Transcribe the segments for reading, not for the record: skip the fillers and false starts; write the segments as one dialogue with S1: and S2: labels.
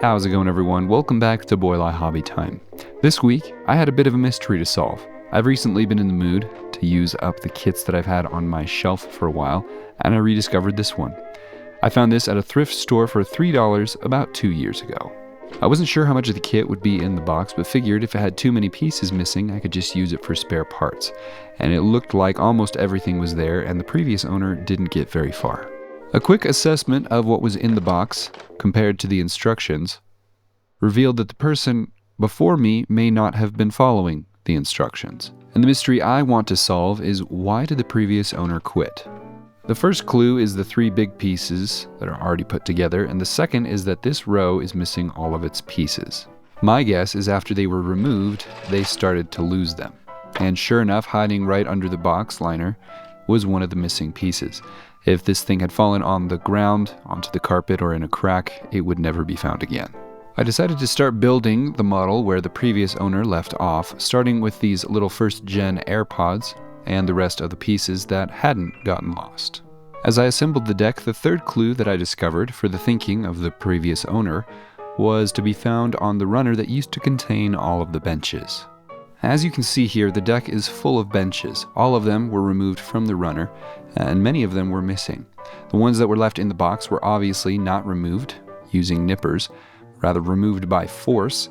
S1: How's it going, everyone? Welcome back to Boylai Hobby Time. This week, I had a bit of a mystery to solve. I've recently been in the mood to use up the kits that I've had on my shelf for a while, and I rediscovered this one. I found this at a thrift store for $3 about 2 years ago. I wasn't sure how much of the kit would be in the box, but figured if it had too many pieces missing, I could just use it for spare parts. And it looked like almost everything was there, and the previous owner didn't get very far. A quick assessment of what was in the box, compared to the instructions, revealed that the person before me may not have been following the instructions. And the mystery I want to solve is, why did the previous owner quit? The first clue is the 3 big pieces that are already put together, and the second is that this row is missing all of its pieces. My guess is after they were removed, they started to lose them. And sure enough, hiding right under the box liner was one of the missing pieces. If this thing had fallen on the ground, onto the carpet, or in a crack, it would never be found again. I decided to start building the model where the previous owner left off, starting with these little first-gen AirPods and the rest of the pieces that hadn't gotten lost. As I assembled the deck, the third clue that I discovered for the thinking of the previous owner was to be found on the runner that used to contain all of the benches. As you can see here, the deck is full of benches. All of them were removed from the runner, and many of them were missing. The ones that were left in the box were obviously not removed using nippers, rather removed by force,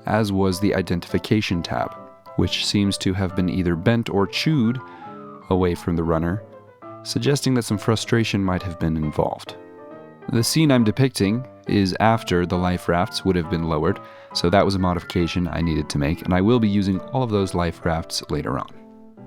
S1: as was the identification tab, which seems to have been either bent or chewed away from the runner, suggesting that some frustration might have been involved. The scene I'm depicting is after the life rafts would have been lowered, so that was a modification I needed to make, and I will be using all of those life rafts later on.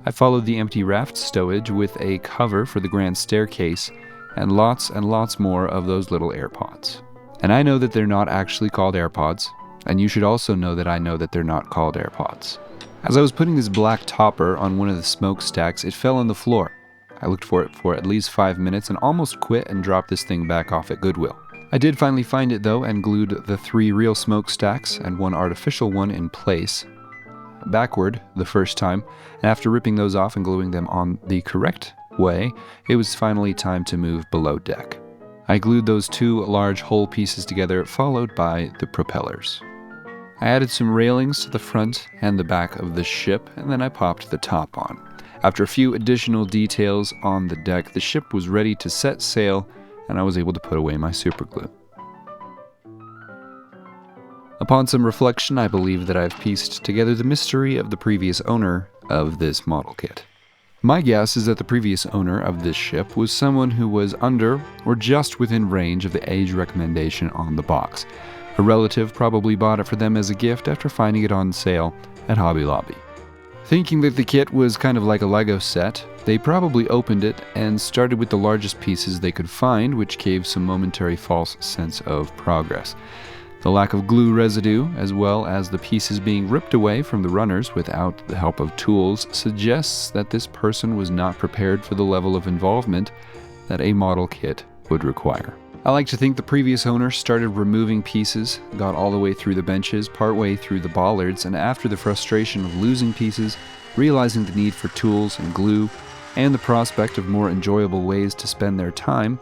S1: I followed the empty raft stowage with a cover for the grand staircase, and lots more of those little AirPods. And I know that they're not actually called AirPods, and you should also know that I know that they're not called AirPods. As I was putting this black topper on one of the smokestacks, it fell on the floor. I looked for it for at least 5 minutes and almost quit and dropped this thing back off at Goodwill. I did finally find it though, and glued the 3 real smokestacks and 1 artificial one in place, backward the first time, and after ripping those off and gluing them on the correct way, it was finally time to move below deck. I glued those 2 large whole pieces together, followed by the propellers. I added some railings to the front and the back of the ship, and then I popped the top on. After a few additional details on the deck, the ship was ready to set sail, and I was able to put away my superglue. Upon some reflection, I believe that I've pieced together the mystery of the previous owner of this model kit. My guess is that the previous owner of this ship was someone who was under or just within range of the age recommendation on the box. A relative probably bought it for them as a gift after finding it on sale at Hobby Lobby. Thinking that the kit was kind of like a Lego set, they probably opened it and started with the largest pieces they could find, which gave some momentary false sense of progress. The lack of glue residue, as well as the pieces being ripped away from the runners without the help of tools, suggests that this person was not prepared for the level of involvement that a model kit would require. I like to think the previous owner started removing pieces, got all the way through the benches, partway through the bollards, and after the frustration of losing pieces, realizing the need for tools and glue, and the prospect of more enjoyable ways to spend their time,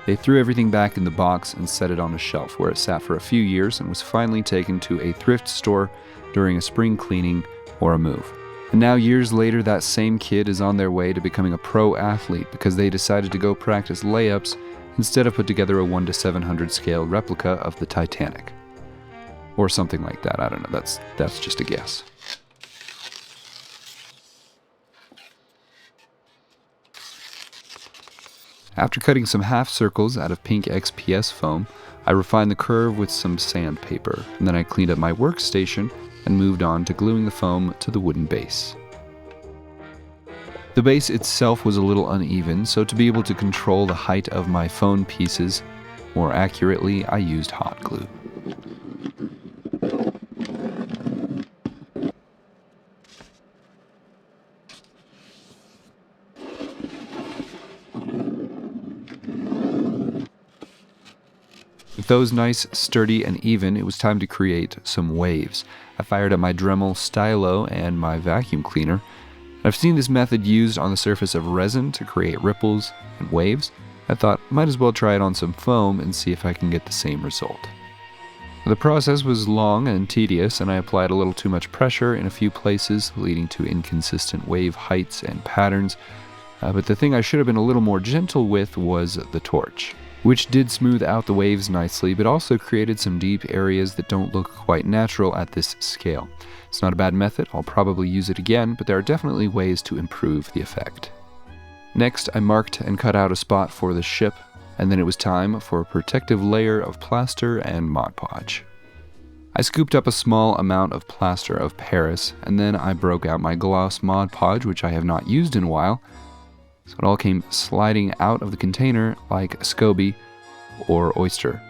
S1: they threw everything back in the box and set it on a shelf, where it sat for a few years and was finally taken to a thrift store during a spring cleaning or a move. And now, years later, that same kid is on their way to becoming a pro athlete because they decided to go practice layups instead of put together a 1:700 scale replica of the Titanic. Or something like that, I don't know, that's just a guess. After cutting some half circles out of pink XPS foam, I refined the curve with some sandpaper, and then I cleaned up my workstation and moved on to gluing the foam to the wooden base. The base itself was a little uneven, so to be able to control the height of my phone pieces more accurately, I used hot glue. With those nice, sturdy, and even, it was time to create some waves. I fired up my Dremel stylo and my vacuum cleaner. I've seen this method used on the surface of resin to create ripples and waves. I thought, might as well try it on some foam and see if I can get the same result. The process was long and tedious, and I applied a little too much pressure in a few places, leading to inconsistent wave heights and patterns. But the thing I should have been a little more gentle with was the torch, which did smooth out the waves nicely, but also created some deep areas that don't look quite natural at this scale. It's not a bad method, I'll probably use it again, but there are definitely ways to improve the effect. Next, I marked and cut out a spot for the ship, and then it was time for a protective layer of plaster and Mod Podge. I scooped up a small amount of plaster of Paris, and then I broke out my gloss Mod Podge, which I have not used in a while, so it all came sliding out of the container like a SCOBY or oyster.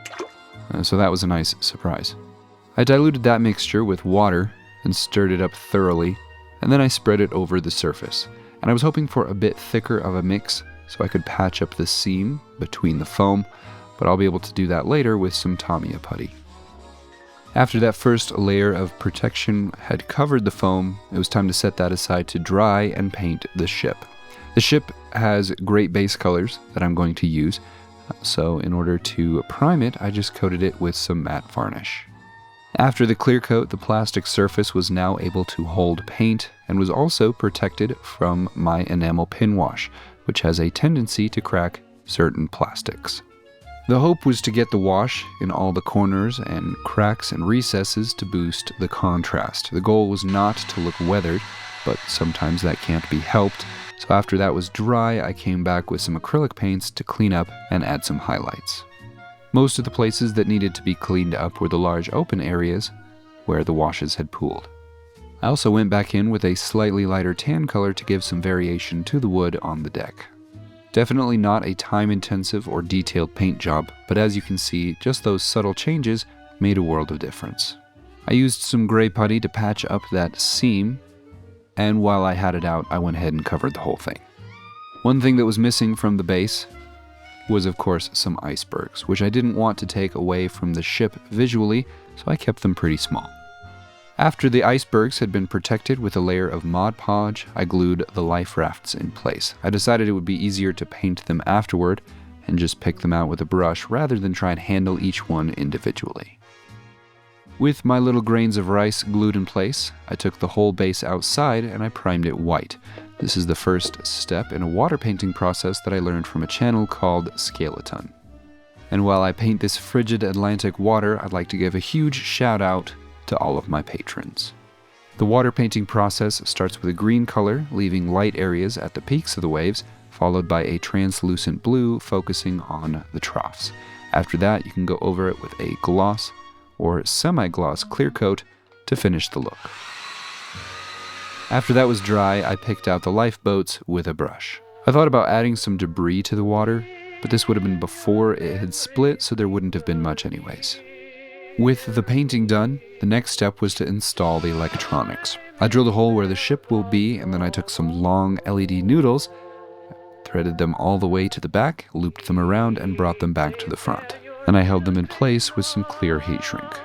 S1: So that was a nice surprise. I diluted that mixture with water and stirred it up thoroughly, and then I spread it over the surface. And I was hoping for a bit thicker of a mix so I could patch up the seam between the foam, but I'll be able to do that later with some Tamiya putty. After that first layer of protection had covered the foam, it was time to set that aside to dry and paint the ship. The ship has great base colors that I'm going to use, so in order to prime it, I just coated it with some matte varnish. After the clear coat, the plastic surface was now able to hold paint and was also protected from my enamel pin wash, which has a tendency to crack certain plastics. The hope was to get the wash in all the corners and cracks and recesses to boost the contrast. The goal was not to look weathered, but sometimes that can't be helped, so after that was dry, I came back with some acrylic paints to clean up and add some highlights. Most of the places that needed to be cleaned up were the large open areas where the washes had pooled. I also went back in with a slightly lighter tan color to give some variation to the wood on the deck. Definitely not a time-intensive or detailed paint job, but as you can see, just those subtle changes made a world of difference. I used some gray putty to patch up that seam, and while I had it out, I went ahead and covered the whole thing. One thing that was missing from the base was of course some icebergs, which I didn't want to take away from the ship visually, so I kept them pretty small. After the icebergs had been protected with a layer of Mod Podge, I glued the life rafts in place. I decided it would be easier to paint them afterward and just pick them out with a brush rather than try and handle each one individually. With my little grains of rice glued in place, I took the whole base outside and I primed it white. This is the first step in a water painting process that I learned from a channel called Scalaton. And while I paint this frigid Atlantic water, I'd like to give a huge shout out to all of my patrons. The water painting process starts with a green color, leaving light areas at the peaks of the waves, followed by a translucent blue focusing on the troughs. After that, you can go over it with a gloss or semi-gloss clear coat to finish the look. After that was dry, I picked out the lifeboats with a brush. I thought about adding some debris to the water, but this would have been before it had split, so there wouldn't have been much anyways. With the painting done, the next step was to install the electronics. I drilled a hole where the ship will be, and then I took some long LED noodles, threaded them all the way to the back, looped them around, and brought them back to the front. Then I held them in place with some clear heat shrink.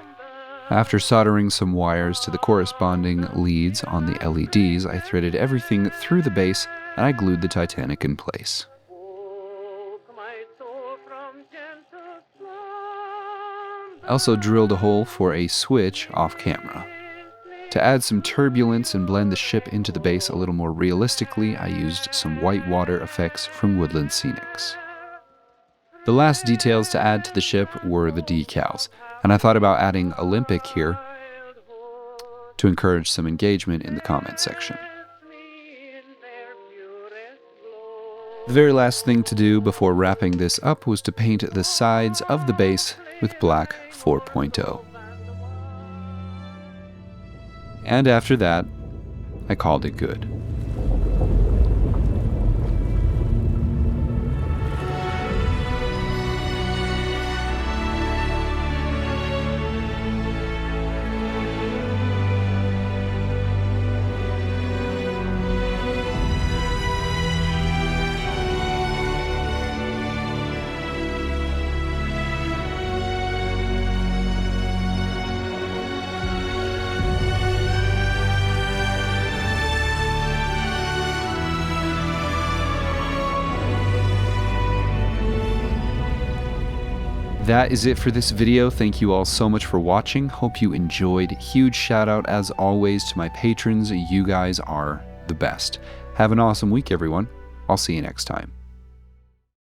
S1: After soldering some wires to the corresponding leads on the LEDs, I threaded everything through the base, and I glued the Titanic in place. I also drilled a hole for a switch off camera. To add some turbulence and blend the ship into the base a little more realistically, I used some white water effects from Woodland Scenics. The last details to add to the ship were the decals, and I thought about adding Olympic here to encourage some engagement in the comment section. The very last thing to do before wrapping this up was to paint the sides of the base with black 4.0. And after that, I called it good. That is it for this video. Thank you all so much for watching. Hope you enjoyed. Huge shout out as always to my patrons. You guys are the best. Have an awesome week, everyone. I'll see you next time.